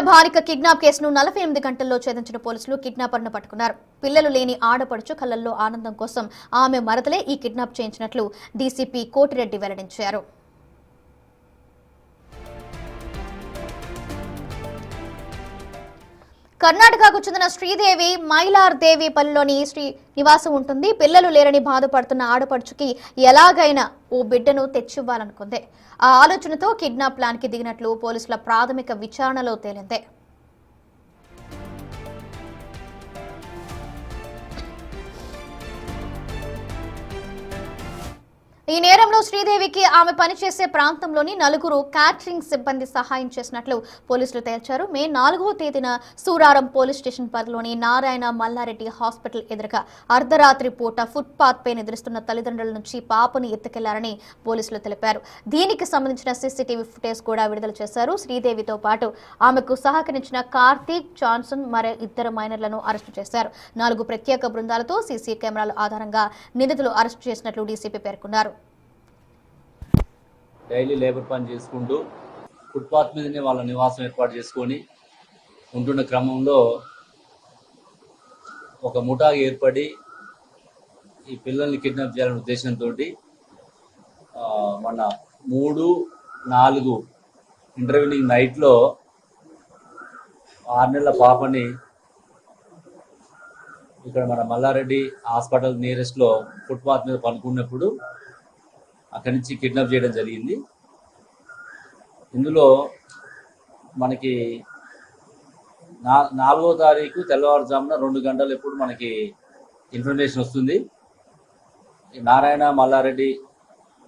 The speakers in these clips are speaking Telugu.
బాలిక కిడ్నాప్ కేసును 48 గంటల్లో ఛేదించిన పోలీసులు కిడ్నాపర్ను పట్టుకున్నారు. పిల్లలు లేని ఆడపడుచు కళ్లల్లో ఆనందం కోసం ఆమె మరదలే ఈ కిడ్నాప్ చేయించినట్లు డీసీపీ కోటిరెడ్డి వెల్లడించారు. కర్ణాటకకు చెందిన శ్రీదేవి మైలార్దేవిపల్లిలోని శ్రీ నివాసం ఉంటుంది. పిల్లలు లేరని బాధపడుతున్న ఆడపడుచుకి ఎలాగైనా ఓ బిడ్డను తెచ్చివ్వాలనుకుంది. ఆ ఆలోచనతో కిడ్నాప్ ప్లాన్ కి దిగినట్లు పోలీసుల ప్రాథమిక విచారణలో తేలింది. ఈ నేరంలో శ్రీదేవికి ఆమె పనిచేసే ప్రాంతంలోని 4 క్యాటరింగ్ సిబ్బంది సహాయం చేసినట్లు పోలీసులు తేల్చారు. మే 4వ తేదీన సూరారం పోలీస్ స్టేషన్ పరిధిలోని నారాయణ మల్లారెడ్డి హాస్పిటల్ ఎదురుగా అర్ధరాత్రి పూట ఫుట్పాత్ పై నిద్రిస్తున్న తల్లిదండ్రుల నుంచి పాపను ఎత్తుకెళ్లారని పోలీసులు తెలిపారు. దీనికి సంబంధించిన సీసీటీవీ ఫుటేజ్ కూడా విడుదల చేశారు. శ్రీదేవితో పాటు ఆమెకు సహకరించిన కార్తీక్, జాన్సన్ మరో 2 మైనర్లను అరెస్టు చేశారు. 4 ప్రత్యేక బృందాలతో సీసీ కెమెరాల ఆధారంగా నిందితులు అరెస్టు చేసినట్లు డీసీపీ పేర్కొన్నారు. డైలీ లేబర్ పని చేసుకుంటూ ఫుట్పాత్ మీదనే వాళ్ళ నివాసం ఏర్పాటు చేసుకొని ఉంటున్న క్రమంలో ఒక ముఠా ఏర్పడి ఈ పిల్లల్ని కిడ్నాప్ చేయాలనే ఉద్దేశంతో మన 3-4 ఇంటర్వ్యూనింగ్ నైట్లో 6 నెలల పాపని ఇక్కడ మన మల్లారెడ్డి హాస్పిటల్ నియరెస్ట్లో ఫుట్పాత్ మీద పనుకున్నప్పుడు అక్కడి నుంచి కిడ్నాప్ చేయడం జరిగింది. ఇందులో మనకి 4వ తారీఖు తెల్లవారుజామున 2 గంటలు ఎప్పుడు మనకి ఇన్ఫర్మేషన్ వస్తుంది. నారాయణ మల్లారెడ్డి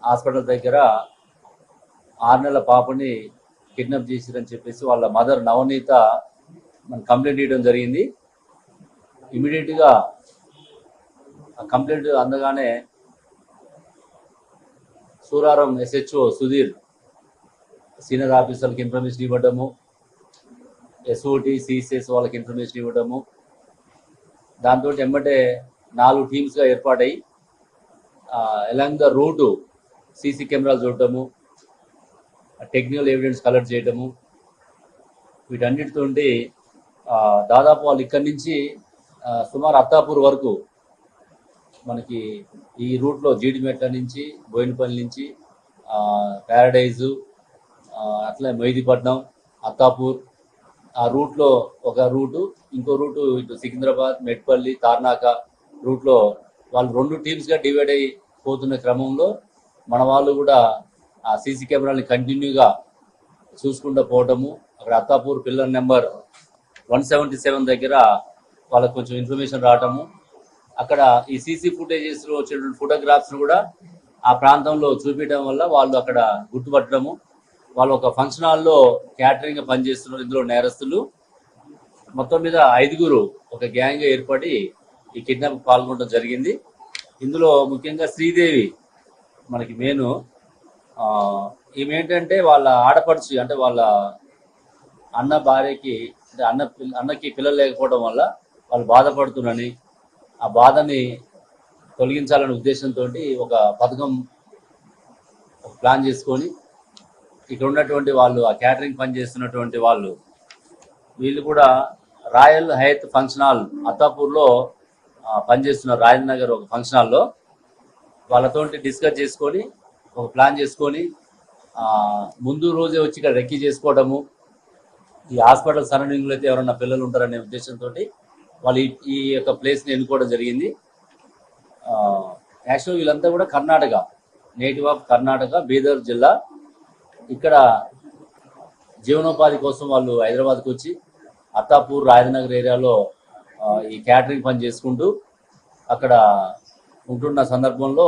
హాస్పిటల్ దగ్గర 6 నెలల పాపని కిడ్నాప్ చేసిరని చెప్పేసి వాళ్ళ మదర్ నవనీత మనకు కంప్లైంట్ ఇవ్వడం జరిగింది. ఇమీడియట్గా ఆ కంప్లైంట్ అందగానే సూరారం ఎస్హెచ్ఓ సుధీర్ సీనియర్ ఆఫీసర్లకు ఇన్ఫర్మేషన్ ఇవ్వడము, ఎస్ఓటి సిసిఎస్ వాళ్ళకి ఇన్ఫర్మేషన్ ఇవ్వడము, దాంతో ఎమ్మటే 4 టీమ్స్గా ఏర్పాటై ఎలాంగ్ ద రూటు సీసీ కెమెరాలు చూడటము, టెక్నికల్ ఎవిడెన్స్ కలెక్ట్ చేయడము, వీటన్నిటితో దాదాపు వాళ్ళు ఇక్కడి నుంచి సుమారు అత్తాపూర్ వరకు మనకి ఈ రూట్లో జీడిమెట్ల నుంచి బోయినపల్లి నుంచి ప్యారడైజు అట్లా మెహదీపట్నం అత్తాపూర్ ఆ రూట్లో ఒక రూటు, ఇంకో రూటు ఇటు సికింద్రాబాద్ మెట్పల్లి తార్నాక రూట్లో వాళ్ళు 2 టీమ్స్గా డివైడ్ అయి పోతున్న క్రమంలో మన వాళ్ళు కూడా ఆ సీసీ కెమెరాని కంటిన్యూగా చూసుకుంటూ పోవటము. అక్కడ అత్తాపూర్ పిల్లర్ నెంబర్ 177 దగ్గర వాళ్ళకు కొంచెం ఇన్ఫర్మేషన్ రావటము, అక్కడ ఈ సీసీ ఫుటేజెస్లో వచ్చినటువంటి ఫోటోగ్రాఫ్స్ను కూడా ఆ ప్రాంతంలో చూపించడం వల్ల వాళ్ళు అక్కడ గుర్తుపట్టడము. వాళ్ళు ఒక ఫంక్షన్ హాల్లో క్యాటరింగ్ పనిచేస్తున్నారు. ఇందులో నేరస్తులు మొత్తం మీద 5 ఒక గ్యాంగ్గా ఏర్పడి ఈ కిడ్నాప్ పాల్గొనడం జరిగింది. ఇందులో ముఖ్యంగా శ్రీదేవి మనకి మెయిన్. ఈమె ఏంటంటే వాళ్ళ ఆడపడుచు, అంటే వాళ్ళ అన్న భార్యకి, అంటే అన్నకి పిల్లలు లేకపోవడం వల్ల వాళ్ళు బాధపడుతున్నారని, ఆ బాధని తొలగించాలనే ఉద్దేశంతో ఒక పథకం ప్లాన్ చేసుకొని ఇక్కడ ఉన్నటువంటి వాళ్ళు ఆ క్యాటరింగ్ పని చేస్తున్నటువంటి వీళ్ళు కూడా రాయల్ హయత్ ఫంక్షన్ హాల్ అత్తాపూర్లో పనిచేస్తున్నారు. రాయల్ నగర్ ఒక ఫంక్షన్ హాల్లో వాళ్ళతో డిస్కస్ చేసుకొని ఒక ప్లాన్ చేసుకొని ముందు రోజే వచ్చి ఇక్కడ రెక్కీ చేసుకోవడము, ఈ హాస్పిటల్ సరౌండింగ్లో అయితే ఎవరన్నా పిల్లలు ఉంటారనే ఉద్దేశంతో వాళ్ళు ఈ యొక్క ప్లేస్ని ఎన్నుకోవడం జరిగింది. యాక్చువల్ వీళ్ళంతా కూడా కర్ణాటక, నేటివ్ ఆఫ్ కర్ణాటక, బీదర్ జిల్లా. ఇక్కడ జీవనోపాధి కోసం వాళ్ళు హైదరాబాద్కి వచ్చి అత్తాపూర్ రాజనగర్ ఏరియాలో ఈ క్యాటరింగ్ పని చేసుకుంటూ అక్కడ ఉంటున్న సందర్భంలో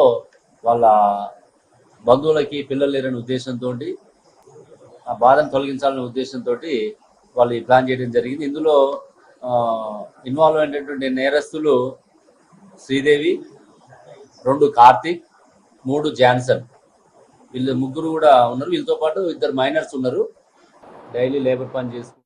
వాళ్ళ బంధువులకి పిల్లలు లేరనే ఉద్దేశంతో, ఆ బాధను తొలగించాలనే ఉద్దేశంతో వాళ్ళు ఈ ప్లాన్ చేయడం జరిగింది. ఇందులో ఇన్వాల్వ్ అయినటువంటి నేరస్తులు శ్రీదేవి, 2 కార్తీక్, 3 జాన్సన్, వీళ్ళు 3 కూడా ఉన్నారు. వీళ్ళతో పాటు 2 మైనర్స్ ఉన్నారు. డైలీ లేబర్ పని చేసుకుంటారు.